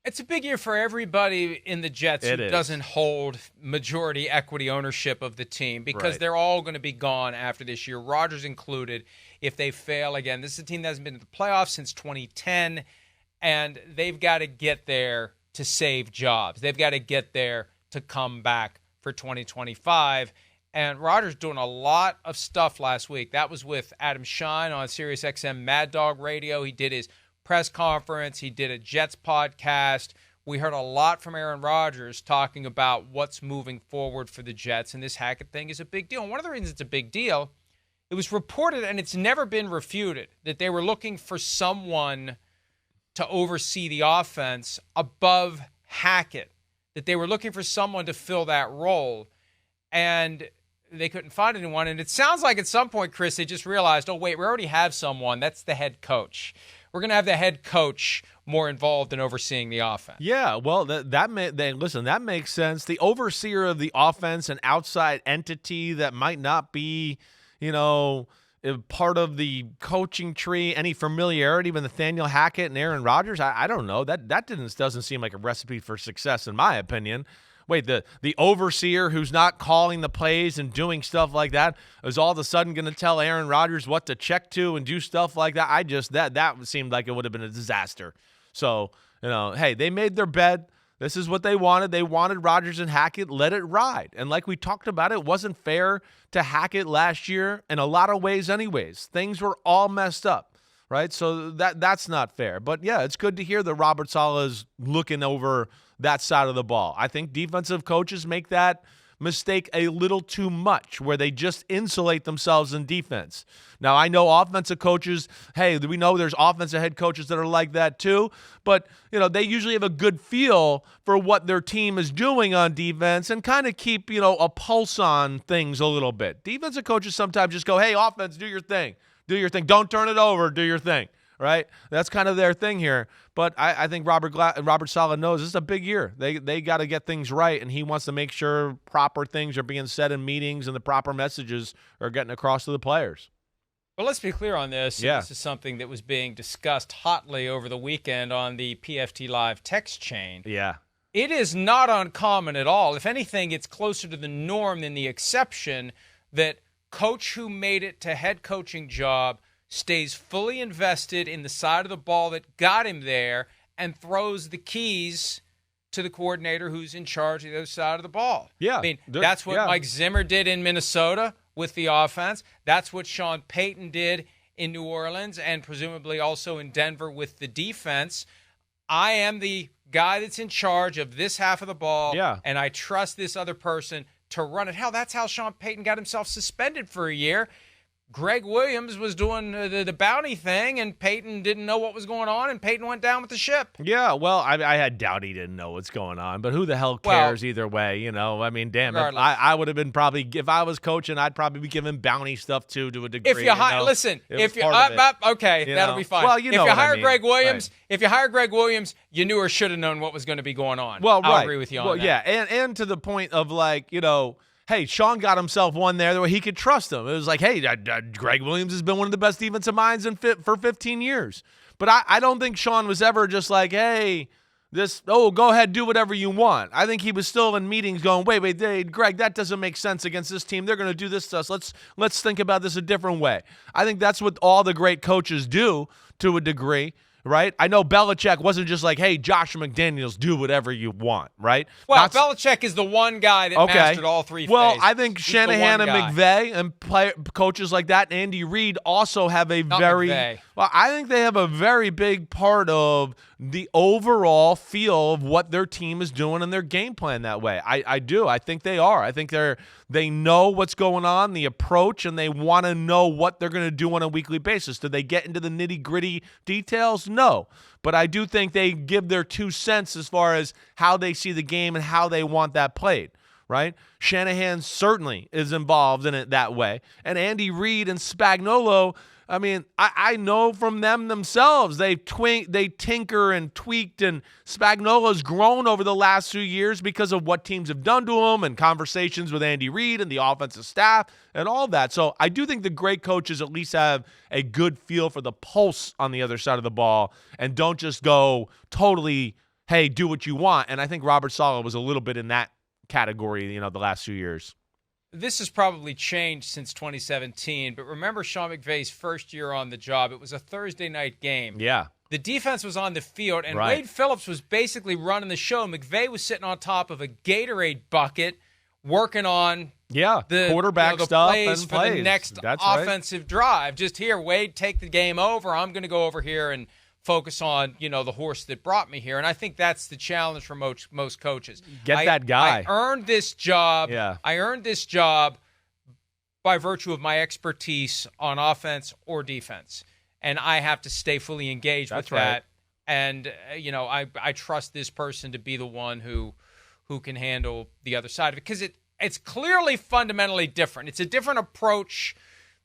It's a big year for everybody in the Jets who It is. doesn't hold majority equity ownership of the team because Right. they're all going to be gone after this year, Rodgers included, if they fail again. This is a team that hasn't been in the playoffs since 2010, and they've got to get there to save jobs. They've got to get there to come back for 2025. And Rodgers doing a lot of stuff last week. That was with Adam Shine on SiriusXM Mad Dog Radio. He did his press conference. He did a Jets podcast. We heard a lot from Aaron Rodgers talking about what's moving forward for the Jets, and this Hackett thing is a big deal. And one of the reasons it's a big deal, it was reported, and it's never been refuted, that they were looking for someone to oversee the offense above Hackett, that they were looking for someone to fill that role, and they couldn't find anyone. And it sounds like at some point, Chris, they just realized, oh, wait, we already have someone. That's the head coach. We're going to have the head coach more involved in overseeing the offense. Yeah, well, that makes sense. The overseer of the offense, an outside entity that might not be, part of the coaching tree. Any familiarity with Nathaniel Hackett and Aaron Rodgers? I don't know. That doesn't seem like a recipe for success, in my opinion. Wait, the overseer who's not calling the plays and doing stuff like that is all of a sudden going to tell Aaron Rodgers what to check to and do stuff like that? That seemed like it would have been a disaster. So, hey, they made their bed. This is what they wanted. They wanted Rodgers and Hackett. Let it ride. And like we talked about, it wasn't fair to Hackett last year in a lot of ways anyways. Things were all messed up, right? So that's not fair. But, yeah, it's good to hear that Robert Saleh is looking over that side of the ball. I think defensive coaches make that mistake a little too much where they just insulate themselves in defense. Now, I know offensive coaches, hey, we know there's offensive head coaches that are like that too, but, they usually have a good feel for what their team is doing on defense and kind of keep, a pulse on things a little bit. Defensive coaches sometimes just go, hey, offense, do your thing. Do your thing. Don't turn it over. Do your thing. Right? That's kind of their thing here. But I think Robert Saleh knows this is a big year. They got to get things right, and he wants to make sure proper things are being said in meetings and the proper messages are getting across to the players. Well, let's be clear on this. Yeah. This is something that was being discussed hotly over the weekend on the PFT Live text chain. Yeah. It is not uncommon at all. If anything, it's closer to the norm than the exception that coach who made it to head coaching job stays fully invested in the side of the ball that got him there and throws the keys to the coordinator who's in charge of the other side of the ball. Yeah. I mean, that's what Mike Zimmer did in Minnesota with the offense. That's what Sean Payton did in New Orleans and presumably also in Denver with the defense. I am the guy that's in charge of this half of the ball, and I trust this other person to run it. Hell, that's how Sean Payton got himself suspended for a year. Greg Williams was doing the bounty thing, and Peyton didn't know what was going on, and Peyton went down with the ship. Yeah, well, I had doubt he didn't know what's going on, but who the hell cares either way, I mean, damn, I would have been probably, if I was coaching, I'd probably be giving bounty stuff too to a degree. If you hire, listen, if you okay, that'll be fine. Well, if you hire Greg Williams, if you hire Greg Williams, you knew or should have known what was going to be going on. Well, I'll agree with you on that. Yeah, and to the point of hey, Sean got himself one there where he could trust him. It was like, hey, Greg Williams has been one of the best defensive minds for 15 years. But I don't think Sean was ever just like, hey, go ahead, do whatever you want. I think he was still in meetings going, wait, Greg, that doesn't make sense against this team. They're going to do this to us. Let's think about this a different way. I think that's what all the great coaches do to a degree. Right? I know Belichick wasn't just like, hey, Josh McDaniels, do whatever you want, right? Well, Belichick is the one guy that mastered all three phases. Well, I think Shanahan and McVay and coaches like that, and Andy Reid also have a I think they have a very big part of the overall feel of what their team is doing and their game plan that way. I do. I think they are. I think they know what's going on, the approach, and they want to know what they're going to do on a weekly basis. Do they get into the nitty-gritty details? No. But I do think they give their 2 cents as far as how they see the game and how they want that played, right? Shanahan certainly is involved in it that way. And Andy Reid and Spagnuolo, I mean, I know from them themselves, they tinker and tweaked, and Spagnuolo's grown over the last few years because of what teams have done to him and conversations with Andy Reid and the offensive staff and all that. So I do think the great coaches at least have a good feel for the pulse on the other side of the ball and don't just go totally hey, do what you want. And I think Robert Saleh was a little bit in that category, the last few years. This has probably changed since 2017, but remember Sean McVay's first year on the job. It was a Thursday night game. Yeah. The defense was on the field, and Right. Wade Phillips was basically running the show. McVay was sitting on top of a Gatorade bucket working on the quarterback the stuff plays and for plays. the next That's right. offensive drive. Just here, Wade, take the game over. I'm going to go over here and focus on, the horse that brought me here. And I think that's the challenge for most coaches. Get that guy. I earned this job. Yeah. I earned this job by virtue of my expertise on offense or defense. And I have to stay fully engaged with that. And, I trust this person to be the one who can handle the other side of it. Because it's clearly fundamentally different. It's a different approach.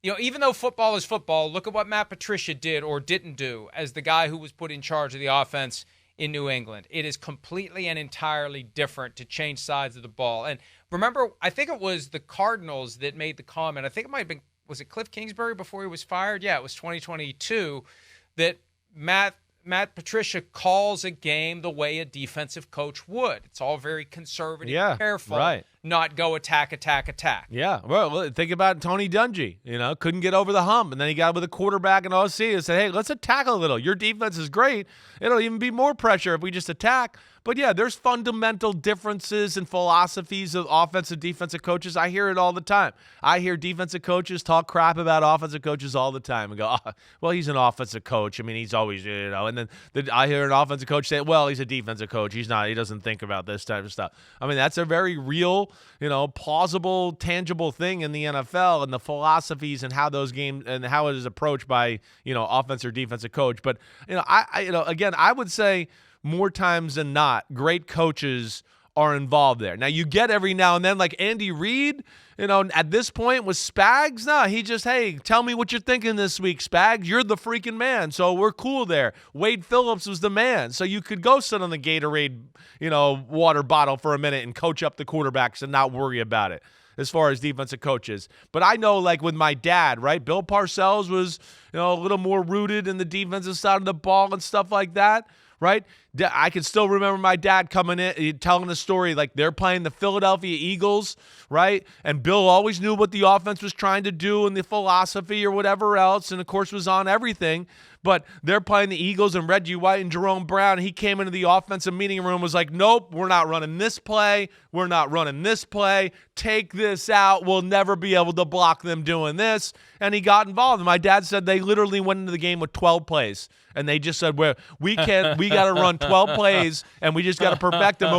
Even though football is football, look at what Matt Patricia did or didn't do as the guy who was put in charge of the offense in New England. It is completely and entirely different to change sides of the ball. And remember, I think it was the Cardinals that made the comment. I think it might have been, was it Cliff Kingsbury before he was fired? Yeah, it was 2022 that Matt Patricia calls a game the way a defensive coach would. It's all very conservative, careful, not go attack. Yeah, well, think about Tony Dungy. Couldn't get over the hump, and then he got with a quarterback and OC and said, hey, let's attack a little. Your defense is great. It'll even be more pressure if we just attack. But, yeah, there's fundamental differences in philosophies of offensive, defensive coaches. I hear it all the time. I hear defensive coaches talk crap about offensive coaches all the time and go, well, he's an offensive coach. I mean, he's always, and then I hear an offensive coach say, well, he's a defensive coach. He's not. He doesn't think about this type of stuff. I mean, that's a very real, plausible, tangible thing in the NFL and the philosophies and how those games and how it is approached by, offensive or defensive coach. But, again, I would say more times than not, great coaches are involved there. Now, you get every now and then, like Andy Reid, at this point with Spags, no, he just, hey, tell me what you're thinking this week, Spags. You're the freaking man, so we're cool there. Wade Phillips was the man, so you could go sit on the Gatorade, water bottle for a minute and coach up the quarterbacks and not worry about it as far as defensive coaches. But I know, like with my dad, right, Bill Parcells was, a little more rooted in the defensive side of the ball and stuff like that. Right? I can still remember my dad coming in, telling the story like they're playing the Philadelphia Eagles, right? And Bill always knew what the offense was trying to do and the philosophy or whatever else, and of course was on everything. But they're playing the Eagles and Reggie White and Jerome Brown. He came into the offensive meeting room, was like, nope, we're not running this play. We're not running this play. Take this out. We'll never be able to block them doing this. And he got involved. And my dad said they literally went into the game with 12 plays. And they just said, well, we got to run 12 plays, and we just got to perfect them.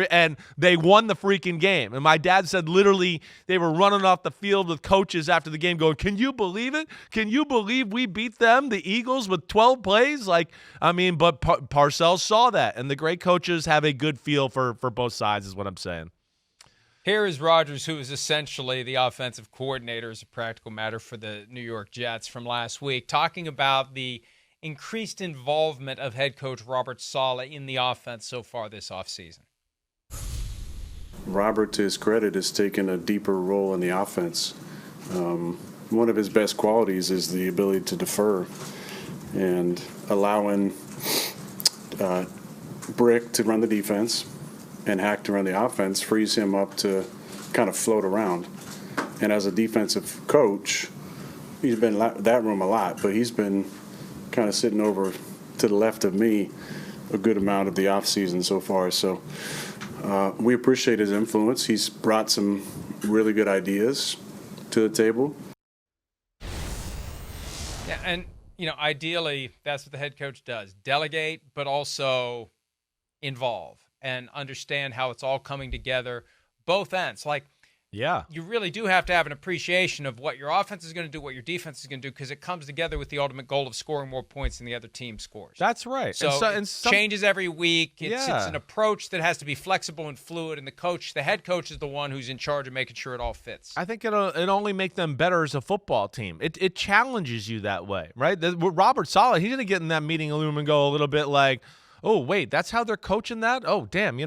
And they won the freaking game. And my dad said literally they were running off the field with coaches after the game going, can you believe it? Can you believe we beat them, the Eagles, with 12 plays? But Parcells saw that. And the great coaches have a good feel for both sides is what I'm saying. Here is Rodgers, who is essentially the offensive coordinator as a practical matter for the New York Jets from last week, talking about the increased involvement of head coach Robert Saleh in the offense so far this offseason. Robert, to his credit, has taken a deeper role in the offense. One of his best qualities is the ability to defer, and allowing Brick to run the defense and Hack to run the offense frees him up to kind of float around. And as a defensive coach, he's been in that room a lot, but he's been kind of sitting over to the left of me a good amount of the offseason so far. So we appreciate his influence. He's brought some really good ideas to the table. Yeah, and, ideally, that's what the head coach does. Delegate, but also involve and understand how it's all coming together, both ends. You really do have to have an appreciation of what your offense is going to do, what your defense is going to do, because it comes together with the ultimate goal of scoring more points than the other team scores. That's right. So it changes every week. It's an approach that has to be flexible and fluid, and the head coach is the one who's in charge of making sure it all fits. I think it'll only make them better as a football team. It challenges you that way, right? Robert Saleh, he's going to get in that meeting room and go a little bit like, oh, wait, that's how they're coaching that? Oh, damn,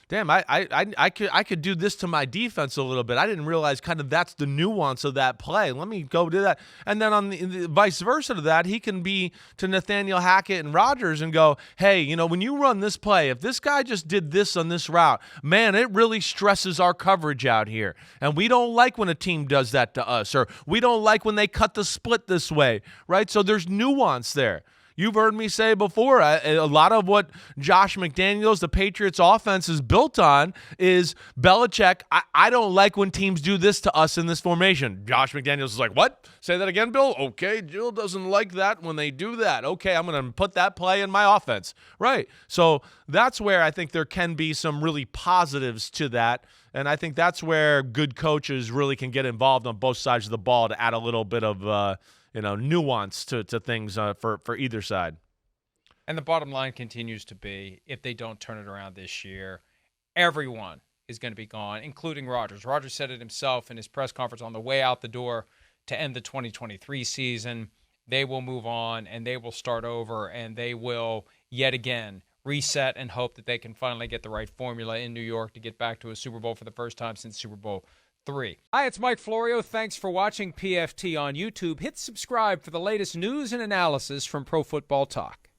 damn, I could do this to my defense a little bit. I didn't realize kind of that's the nuance of that play. Let me go do that. And then on the vice versa to that, he can be to Nathaniel Hackett and Rodgers and go, hey, you know, when you run this play, if this guy just did this on this route, man, it really stresses our coverage out here. And we don't like when a team does that to us, or we don't like when they cut the split this way, right? So there's nuance there. You've heard me say before, a lot of what Josh McDaniels, the Patriots offense, is built on is Belichick. I don't like when teams do this to us in this formation. Josh McDaniels is like, what? Say that again, Bill? Okay, Jill doesn't like that when they do that. Okay, I'm going to put that play in my offense. Right. So that's where I think there can be some really positives to that. And I think that's where good coaches really can get involved on both sides of the ball to add a little bit of nuance to things for either side. And the bottom line continues to be, if they don't turn it around this year, everyone is going to be gone, including Rodgers. Rodgers said it himself in his press conference on the way out the door to end the 2023 season. They will move on, and they will start over, and they will yet again reset and hope that they can finally get the right formula in New York to get back to a Super Bowl for the first time since Super Bowl III. Hi, it's Mike Florio. Thanks for watching PFT on YouTube. Hit subscribe for the latest news and analysis from Pro Football Talk.